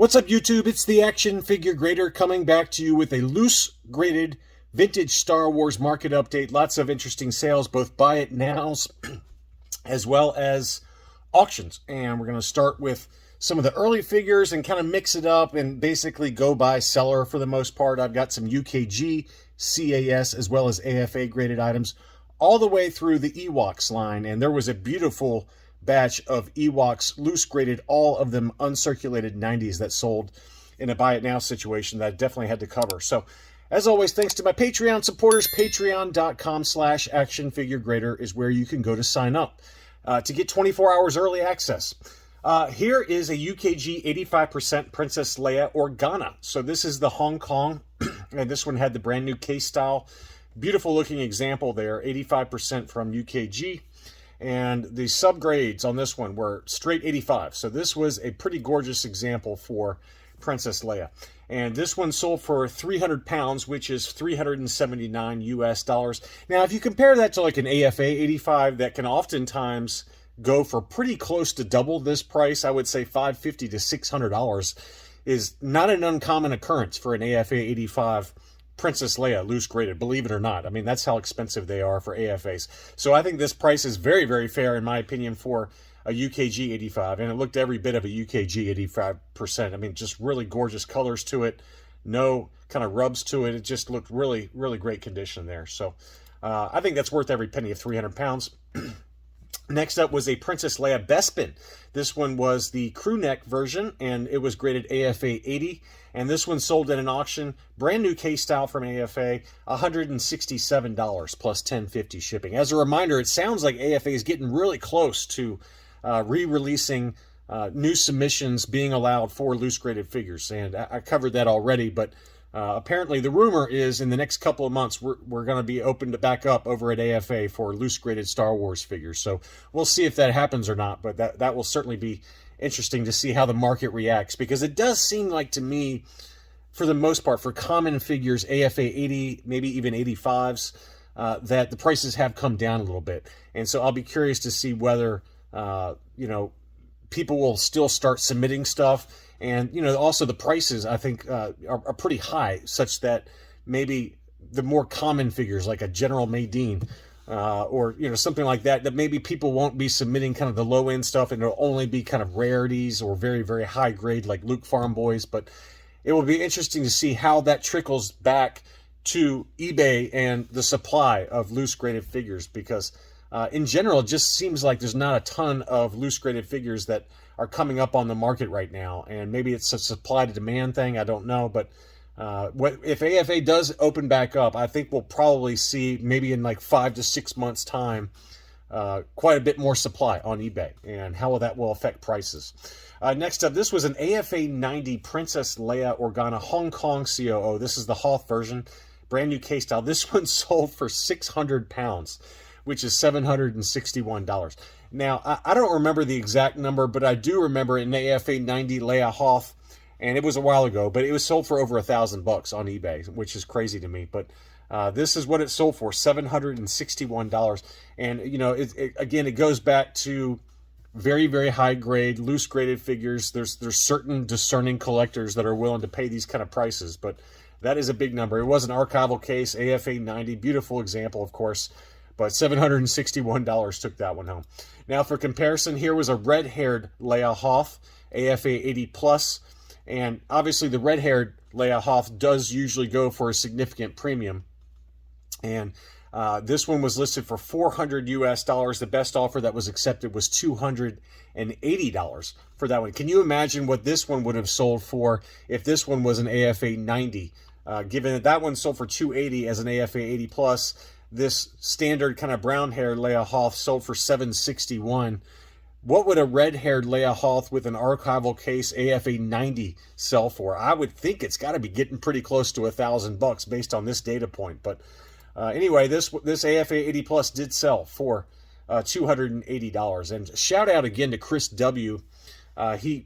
What's up, YouTube? It's the Action Figure Grader coming back to you with a loose graded vintage Star Wars market update. Lots of interesting sales, both buy it nows as well as auctions. And we're going to start with some of the early figures and kind of mix it up and basically go by seller for the most part. I've got some UKG, CAS, as well as AFA graded items all the way through the Ewoks line. And there was a beautiful batch of Ewoks, loose graded, all of them uncirculated 90s that sold in a buy it now situation that I definitely had to cover. So as always, thanks to my Patreon supporters. Patreon.com/actionfiguregrader is where you can go to sign up to get 24 hours early access. Here is a UKG 85% Princess Leia Organa. So this is the Hong Kong, and this one had the brand new case style. Beautiful looking example there, 85% from UKG. And the subgrades on this one were straight 85. So this was a pretty gorgeous example for Princess Leia. And this one sold for 300 pounds, which is 379 US dollars. Now, if you compare that to like an AFA 85, that can oftentimes go for pretty close to double this price, I would say $550 to $600 is not an uncommon occurrence for an AFA 85 Princess Leia loose graded, believe it or not. I mean, that's how expensive they are for AFAs. So I think this price is very, very fair, in my opinion, for a UKG 85. And it looked every bit of a UKG 85%. I mean, just really gorgeous colors to it. No kind of rubs to it. It just looked really, really great condition there. So I think that's worth every penny of 300 pounds. Next up was a Princess Leia Bespin. This one was the crew neck version, and it was graded AFA 80. And this one sold at an auction, brand new case style from AFA, $167 plus $10.50 shipping. As a reminder, it sounds like AFA is getting really close to re-releasing new submissions being allowed for loose graded figures. And I covered that already, but apparently the rumor is in the next couple of months we're going to be open to back up over at AFA for loose graded Star Wars figures. So we'll see if that happens or not, but that will certainly be interesting to see how the market reacts, because it does seem like to me, for the most part, for common figures, AFA 80, maybe even 85s, that the prices have come down a little bit. And so I'll be curious to see whether, people will still start submitting stuff. And, also the prices, I think, are pretty high, such that maybe the more common figures, like a General Madine, or, something like that, that maybe people won't be submitting kind of the low-end stuff, and it'll only be kind of rarities or very, very high grade, like Luke Farm Boys. But it will be interesting to see how that trickles back to eBay and the supply of loose graded figures, because in general, it just seems like there's not a ton of loose graded figures that are coming up on the market right now. And maybe it's a supply to demand thing, I don't know. But if AFA does open back up, I think we'll probably see, maybe in like 5 to 6 months time, quite a bit more supply on eBay, and how that will affect prices. Next up, this was an AFA 90 Princess Leia Organa Hong Kong COO. This is the Hoth version, brand new case style. This one sold for 600 pounds, which is $761. Now, I don't remember the exact number, but I do remember an AFA 90 Leia Hoth, and it was a while ago, but it was sold for over $1,000 on eBay, which is crazy to me. But this is what it sold for, $761. And, again, it goes back to very, very high grade, loose graded figures. There's certain discerning collectors that are willing to pay these kind of prices, but that is a big number. It was an archival case, AFA 90, beautiful example, of course, but $761 took that one home. Now, for comparison, here was a red-haired Leia Hoth, AFA 80 plus. And obviously the red-haired Leia Hoth does usually go for a significant premium. And this one was listed for $400 US. The best offer that was accepted was $280 for that one. Can you imagine what this one would have sold for if this one was an AFA 90? Given that that one sold for $280 as an AFA 80 plus, this standard kind of brown-haired Leia Hoth sold for $761. What would a red-haired Leia Hoth with an archival case AFA 90 sell for? I would think it's got to be getting pretty close to $1,000 based on this data point. But anyway, this AFA 80 plus did sell for $280. And shout out again to Chris W. He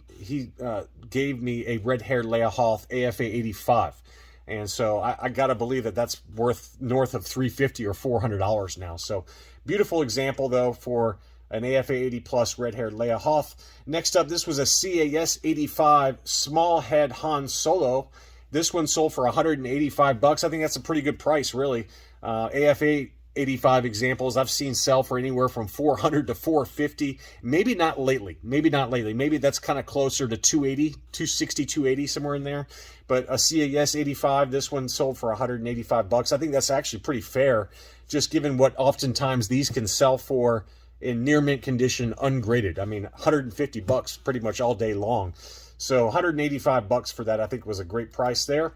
gave me a red-haired Leia Hoth AFA 85. And so I got to believe that that's worth north of $350 or $400 now. So beautiful example, though, for an AFA 80 plus red-haired Leia Hoth. Next up, this was a CAS 85 small head Han Solo. This one sold for $185. I think that's a pretty good price, really. AFA 85 examples I've seen sell for anywhere from $400 to $450. Maybe not lately. Maybe that's kind of closer to $280, $260, $280, somewhere in there. But a CAS 85, this one sold for $185. I think that's actually pretty fair, just given what oftentimes these can sell for in near mint condition, ungraded. I mean, $150 pretty much all day long. So $185 for that, I think, was a great price there.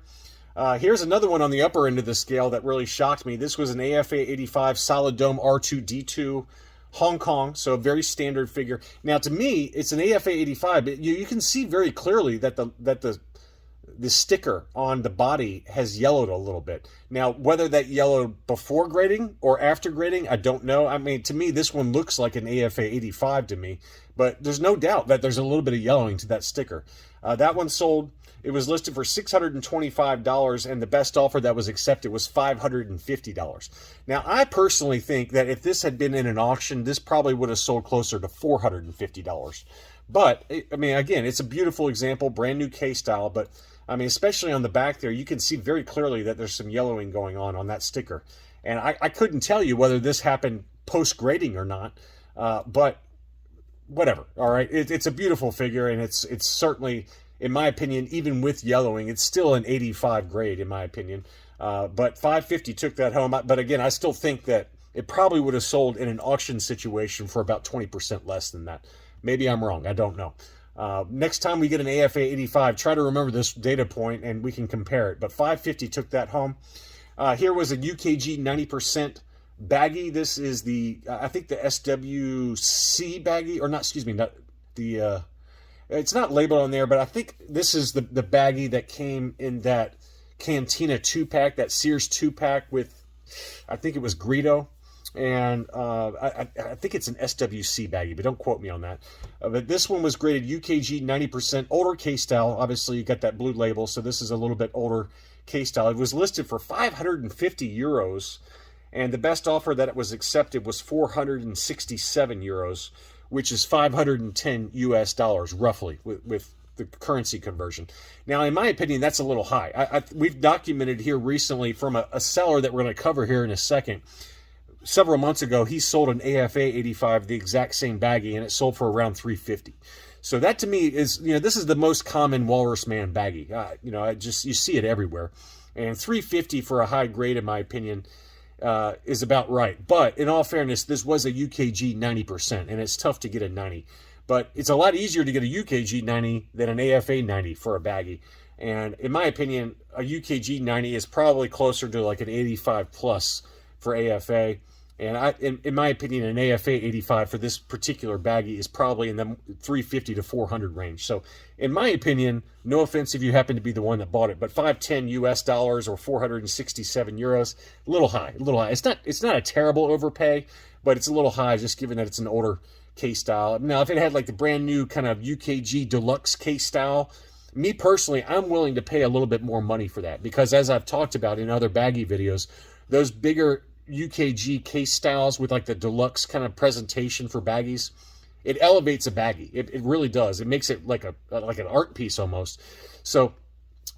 Here's another one on the upper end of the scale that really shocked me. This was an AFA 85 Solid Dome R2-D2 Hong Kong, so a very standard figure. Now, to me, it's an AFA 85, but you can see very clearly that the sticker on the body has yellowed a little bit. Now, whether that yellowed before grading or after grading, I don't know. I mean, to me, this one looks like an AFA 85 to me, but there's no doubt that there's a little bit of yellowing to that sticker. That one sold. It was listed for $625, and the best offer that was accepted was $550. Now, I personally think that if this had been in an auction, this probably would have sold closer to $450. But, I mean, again, it's a beautiful example, brand new K-style, but, I mean, especially on the back there, you can see very clearly that there's some yellowing going on that sticker. And I couldn't tell you whether this happened post-grading or not, but whatever, all right? It's a beautiful figure, and it's certainly, in my opinion, even with yellowing, it's still an 85 grade, in my opinion. But $550 took that home. But again, I still think that it probably would have sold in an auction situation for about 20% less than that. Maybe I'm wrong. I don't know. Next time we get an AFA 85, try to remember this data point, and we can compare it. But $550 took that home. Here was a UKG 90% Baggy. This is the, I think the SWC Baggy, or not, excuse me, not the... It's not labeled on there, but I think this is the Baggy that came in that Cantina 2-pack, that Sears 2-pack with, I think it was Greedo. And I think it's an SWC Baggy, but don't quote me on that. But this one was graded UKG 90%, older K-style. Obviously, you got that blue label, so this is a little bit older K-style. It was listed for 550 euros, and the best offer that it was accepted was 467 euros. Which is 510 US dollars, roughly, with the currency conversion. Now, in my opinion, that's a little high. We've documented here recently from a seller that we're going to cover here in a second. Several months ago, he sold an AFA 85, the exact same Baggy, and it sold for around $350. So that to me is, this is the most common Walrus Man Baggy. You see it everywhere. And $350 for a high grade, in my opinion, is about right. But in all fairness, this was a UKG 90%, and it's tough to get a 90. But it's a lot easier to get a UKG 90 than an AFA 90 for a Baggy. And in my opinion, a UKG 90 is probably closer to like an 85 plus for AFA. And in my opinion, an AFA 85 for this particular Baggy is probably in the 350 to 400 range. So in my opinion, no offense if you happen to be the one that bought it, but 510 US dollars or 467 euros, a little high. It's not a terrible overpay, but it's a little high just given that it's an older K-style. Now, if it had like the brand new kind of UKG deluxe K-style, me personally, I'm willing to pay a little bit more money for that because as I've talked about in other Baggy videos, those bigger UKG case styles with like the deluxe kind of presentation for Baggies, it elevates a Baggy. It really does. It makes it like an art piece almost. So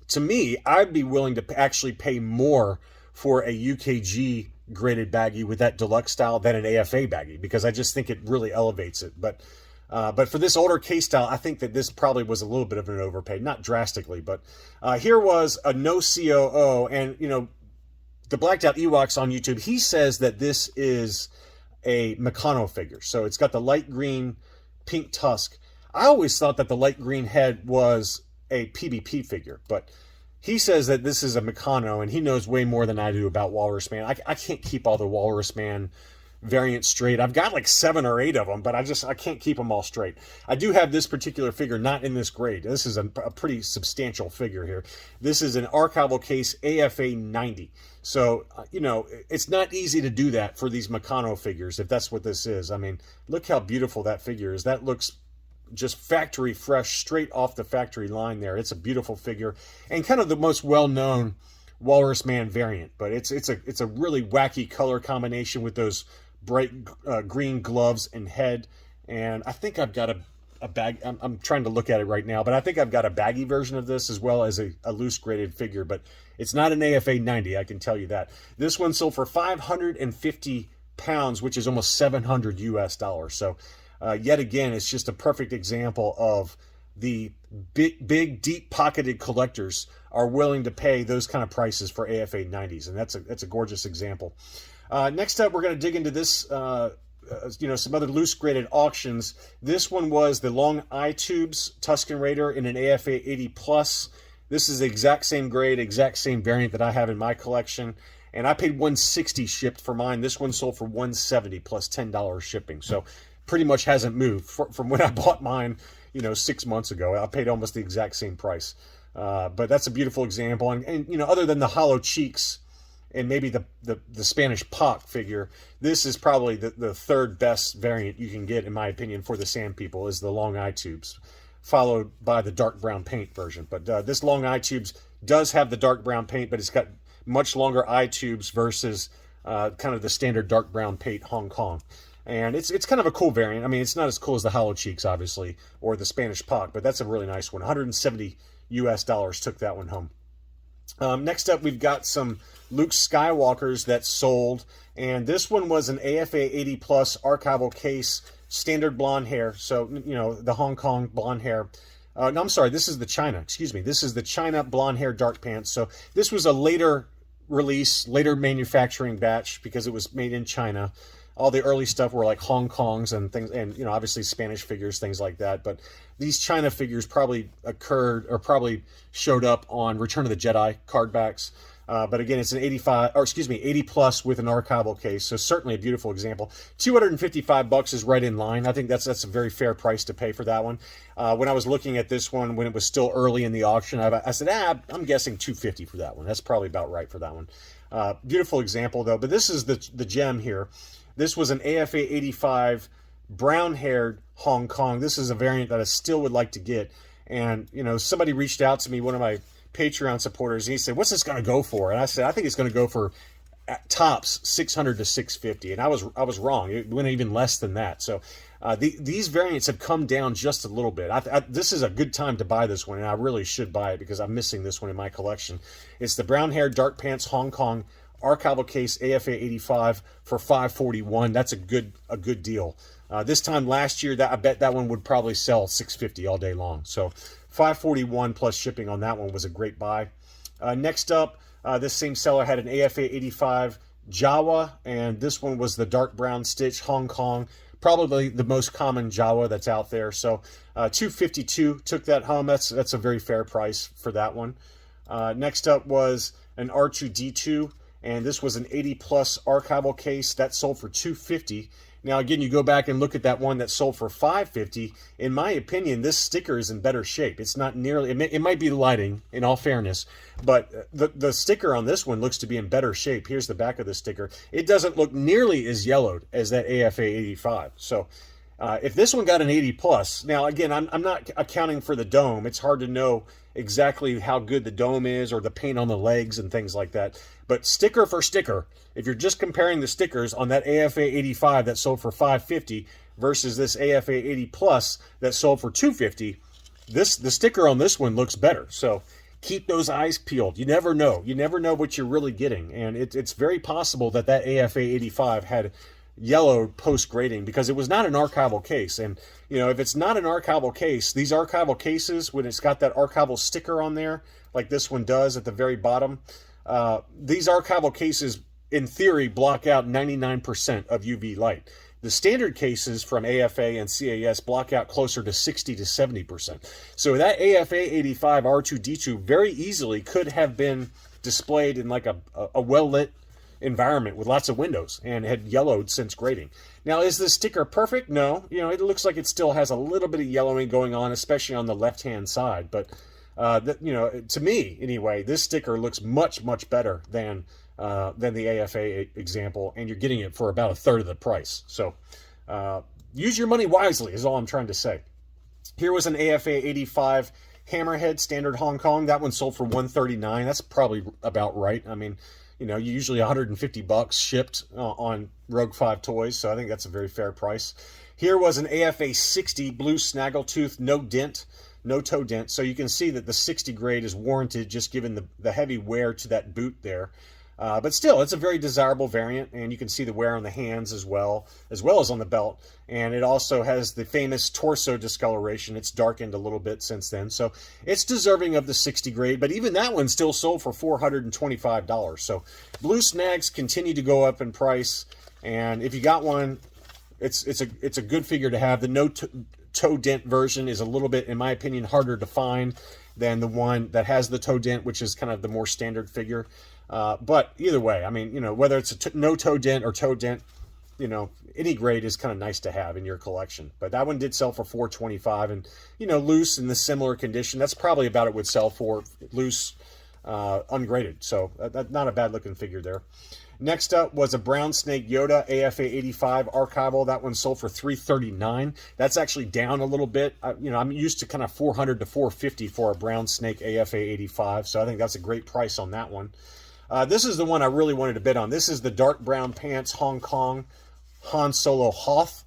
to me, I'd be willing to actually pay more for a UKG graded Baggy with that deluxe style than an AFA Baggy because I just think it really elevates it. But for this older case style, I think that this probably was a little bit of an overpay, not drastically, but here was a no COO, and the Blacked Out Ewoks on YouTube, he says that this is a Meccano figure. So it's got the light green, pink tusk. I always thought that the light green head was a PBP figure, but he says that this is a Meccano, and he knows way more than I do about Walrus Man. I can't keep all the Walrus Man variants straight. I've got like 7 or 8 of them, but I can't keep them all straight. I do have this particular figure not in this grade. This is a pretty substantial figure here. This is an archival case AFA 90. So, it's not easy to do that for these Meccano figures, if that's what this is. I mean, look how beautiful that figure is. That looks just factory fresh, straight off the factory line there. It's a beautiful figure and kind of the most well-known Walrus Man variant, but it's a really wacky color combination with those bright green gloves and head. And I think I've got a bag. I'm trying to look at it right now, but I think I've got a baggy version of this as well as a loose graded figure, but it's not an AFA 90, I can tell you that. This one sold for 550 pounds, which is almost 700 US dollars. So yet again, it's just a perfect example of the big deep-pocketed collectors are willing to pay those kind of prices for AFA 90s, and that's a gorgeous example. Next up, we're going to dig into this, some other loose graded auctions. This one was the long eye tubes Tuscan Raider in an AFA 80 plus. This is the exact same grade, exact same variant that I have in my collection, and I paid $160 shipped for mine. This one sold for $170 plus $10 shipping, so pretty much hasn't moved from when I bought mine 6 months ago. I paid almost the exact same price. But that's a beautiful example. And other than the hollow cheeks and maybe the Spanish Pock figure, this is probably the third best variant you can get, in my opinion, for the Sand People, is the long eye tubes, followed by the dark brown paint version. But this long eye tubes does have the dark brown paint, but it's got much longer eye tubes versus kind of the standard dark brown paint Hong Kong. And it's kind of a cool variant. I mean, it's not as cool as the hollow cheeks, obviously, or the Spanish Pock, but that's a really nice one. 170 US dollars took that one home. Next up, we've got some Luke Skywalkers that sold, and this one was an AFA 80 plus archival case, standard blonde hair. So, the Hong Kong blonde hair. No, I'm sorry, this is the China. Excuse me. This is the China blonde hair dark pants. So this was a later release, later manufacturing batch because it was made in China. All the early stuff were like Hong Kongs and things, and obviously Spanish figures, things like that. But these China figures probably probably showed up on Return of the Jedi card backs. But again, it's an 80 plus with an archival case. So certainly a beautiful example. $255 is right in line. I think that's a very fair price to pay for that one. When I was looking at this one, when it was still early in the auction, I said, I'm guessing $250 for that one. That's probably about right for that one. Beautiful example though. But this is the gem here. This was an AFA 85 brown-haired Hong Kong. This is a variant that I still would like to get. And, somebody reached out to me, one of my Patreon supporters, and he said, what's this going to go for? And I said, I think it's going to go for at tops $600 to $650. And I was wrong. It went even less than that. So these variants have come down just a little bit. This is a good time to buy this one, and I really should buy it because I'm missing this one in my collection. It's the brown-haired dark pants Hong Kong archival case AFA 85 for $541. That's a good deal. This time last year, I bet that one would probably sell $650 all day long. So $541 plus shipping on that one was a great buy. Next up, this same seller had an AFA 85 Jawa, and this one was the dark brown stitch Hong Kong, probably the most common Jawa that's out there. So $252 took that home. That's a very fair price for that one. Next up was an R2D2. And this was an 80 plus archival case that sold for $250. Now, again, you go back and look at that one that sold for $550. In my opinion, this sticker is in better shape. It's not nearly, it might be the lighting, in all fairness, but the sticker on this one looks to be in better shape. Here's the back of the sticker. It doesn't look nearly as yellowed as that AFA 85. So if this one got an 80 plus, now, again, I'm not accounting for the dome. It's hard to know exactly how good the dome is or the paint on the legs and things like that. But sticker for sticker, if you're just comparing the stickers on that AFA 85 that sold for $550 versus this AFA 80 plus that sold for $250, the sticker on this one looks better. So keep those eyes peeled. You never know. You never know what you're really getting. And it's very possible that AFA 85 had yellowed post-grading because it was not an archival case. And if it's not an archival case, these archival cases, when it's got that archival sticker on there like this one does at the very bottom, these archival cases in theory block out 99% of UV light. The standard cases from AFA and CAS block out closer to 60 to 70%. So that AFA 85 R2D2 very easily could have been displayed in like a well-lit environment with lots of windows and had yellowed since grading. Now, is this sticker perfect? No. It looks like it still has a little bit of yellowing going on, especially on the left-hand side. But, to me, anyway, this sticker looks much, much better than the AFA example, and you're getting it for about a third of the price. So use your money wisely is all I'm trying to say. Here was an AFA 85 Hammerhead Standard Hong Kong. That one sold for $139. That's probably about right. I mean, usually $150 shipped on Rogue 5 toys, so I think that's a very fair price. Here was an AFA 60 blue snaggletooth, no dent, no toe dent, so you can see that the 60 grade is warranted just given the heavy wear to that boot there. But still, it's a very desirable variant, and you can see the wear on the hands as well as on the belt. And it also has the famous torso discoloration. It's darkened a little bit since then, so it's deserving of the 60 grade, but even that one still sold for $425. So blue snags continue to go up in price, and if you got one, it's a good figure to have. The no toe dent version is a little bit, in my opinion, harder to find than the one that has the toe dent, which is kind of the more standard figure. But either way, I mean, whether it's a no toe dent or toe dent, any grade is kind of nice to have in your collection. But that one did sell for $425, and loose in the similar condition, that's probably about it would sell for loose, ungraded. So not a bad looking figure there. Next up was a brown snake Yoda AFA 85 archival. That one sold for $339. That's actually down a little bit. I'm used to kind of $400 to $450 for a brown snake AFA 85, so I think that's a great price on that one. This is the one I really wanted to bid on. This is the dark brown pants Hong Kong Han Solo Hoth.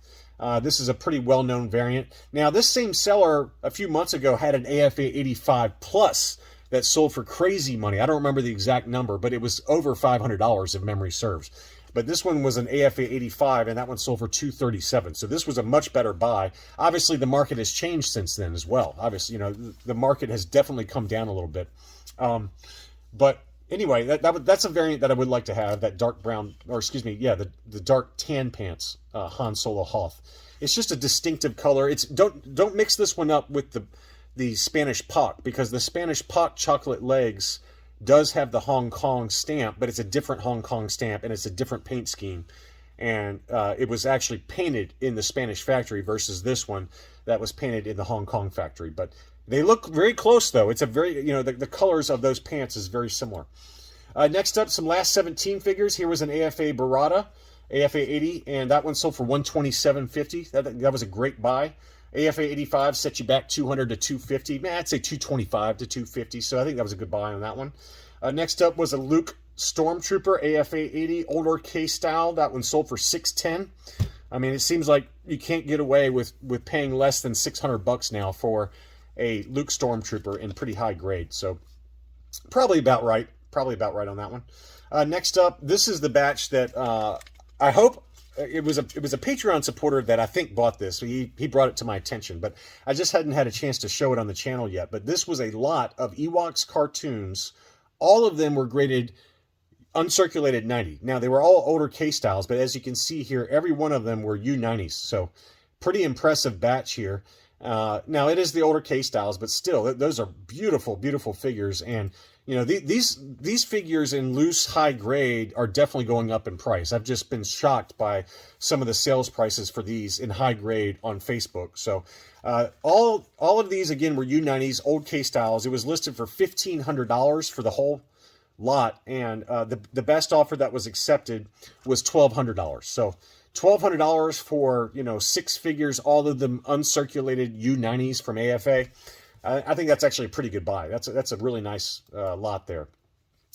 This is a pretty well-known variant. Now, this same seller a few months ago had an AFA 85 Plus that sold for crazy money. I don't remember the exact number, but it was over $500 if memory serves. But this one was an AFA 85, and that one sold for $237. So this was a much better buy. Obviously, the market has changed since then as well. Obviously, the market has definitely come down a little bit. But anyway, that's a variant that I would like to have, that dark brown, or excuse me, yeah, the dark tan pants Han Solo Hoth. It's just a distinctive color. Don't mix this one up with the Spanish Pock, because the Spanish Pock chocolate legs does have the Hong Kong stamp, but it's a different Hong Kong stamp, and it's a different paint scheme. And it was actually painted in the Spanish factory versus this one that was painted in the Hong Kong factory. But they look very close, though. It's a very, the colors of those pants is very similar. Next up, some last 17 figures. Here was an AFA Barada, AFA 80, and that one sold for $127.50. That was a great buy. AFA 85 set you back $200 to $250. I'd say $225 to $250, so I think that was a good buy on that one. Next up was a Luke Stormtrooper AFA 80, older K style. That one sold for $610. I mean, it seems like you can't get away with paying less than $600 now for a Luke Stormtrooper in pretty high grade. So probably about right. Probably about right on that one. Next up, this is the batch that I hope it was a Patreon supporter that I think bought this. He brought it to my attention, but I just hadn't had a chance to show it on the channel yet. But this was a lot of Ewoks cartoons. All of them were graded uncirculated 90. Now, they were all older K styles, but as you can see here, every one of them were U90s. So pretty impressive batch here. Now, it is the older K styles, but still, those are beautiful, beautiful figures. And these figures in loose high grade are definitely going up in price. I've just been shocked by some of the sales prices for these in high grade on Facebook. So all of these, again, were U90s, old K styles. It was listed for $1,500 for the whole lot, and the best offer that was accepted was $1,200. So $1,200 for 6 figures, all of them uncirculated U90s from AFA. I think that's actually a pretty good buy. That's a really nice lot there.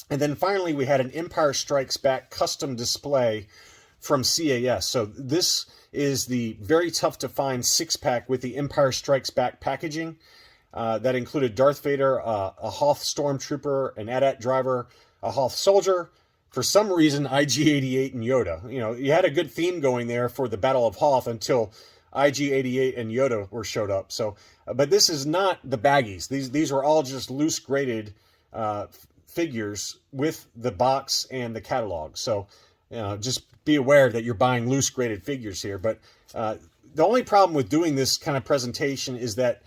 And then finally, we had an Empire Strikes Back custom display from CAS. So this is the very tough to find 6-pack with the Empire Strikes Back packaging. That included Darth Vader, a Hoth Stormtrooper, an AT-AT driver, a Hoth soldier, for some reason IG-88 and Yoda. You had a good theme going there for the Battle of Hoth until IG-88 and Yoda showed up. So, but this is not the baggies. These are all just loose graded figures with the box and the catalog. So, just be aware that you're buying loose graded figures here. But the only problem with doing this kind of presentation is that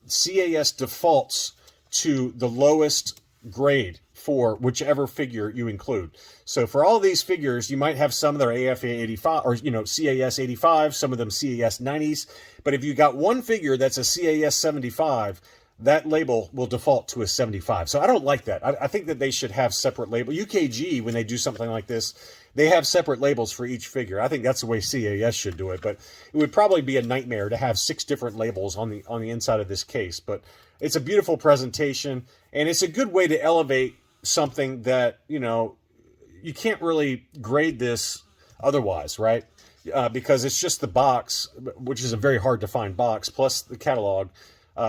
CAS defaults to the lowest grade for whichever figure you include. So for all these figures, you might have some that are AFA 85 or CAS 85, some of them CAS 90s. But if you got one figure that's a CAS 75, that label will default to a 75. So I don't like that. I think that they should have separate label. UKG, when they do something like this, they have separate labels for each figure. I think that's the way CAS should do it. But it would probably be a nightmare to have 6 different labels on the inside of this case. But it's a beautiful presentation, and it's a good way to elevate something that, you can't really grade this otherwise, right? Because it's just the box, which is a very hard to find box, plus the catalog,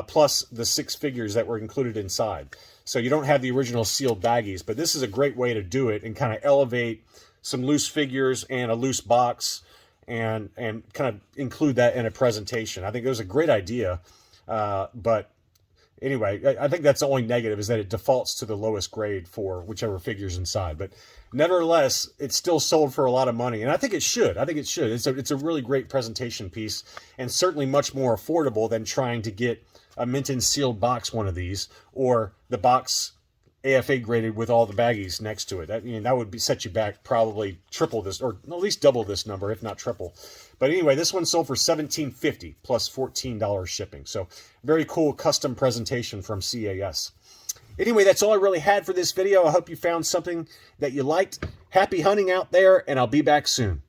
plus the 6 figures that were included inside. So you don't have the original sealed baggies, but this is a great way to do it and kind of elevate some loose figures and a loose box and kind of include that in a presentation. I think it was a great idea, but anyway, I think that's the only negative, is that it defaults to the lowest grade for whichever figure's inside. But nevertheless, it's still sold for a lot of money, and I think it should. It's a really great presentation piece, and certainly much more affordable than trying to get a mint and sealed box one of these, or the box AFA graded with all the baggies next to it. That would set you back probably triple this, or at least double this number, if not triple. But anyway, this one sold for $17.50 plus $14 shipping. So very cool custom presentation from CAS. Anyway, that's all I really had for this video. I hope you found something that you liked. Happy hunting out there, and I'll be back soon.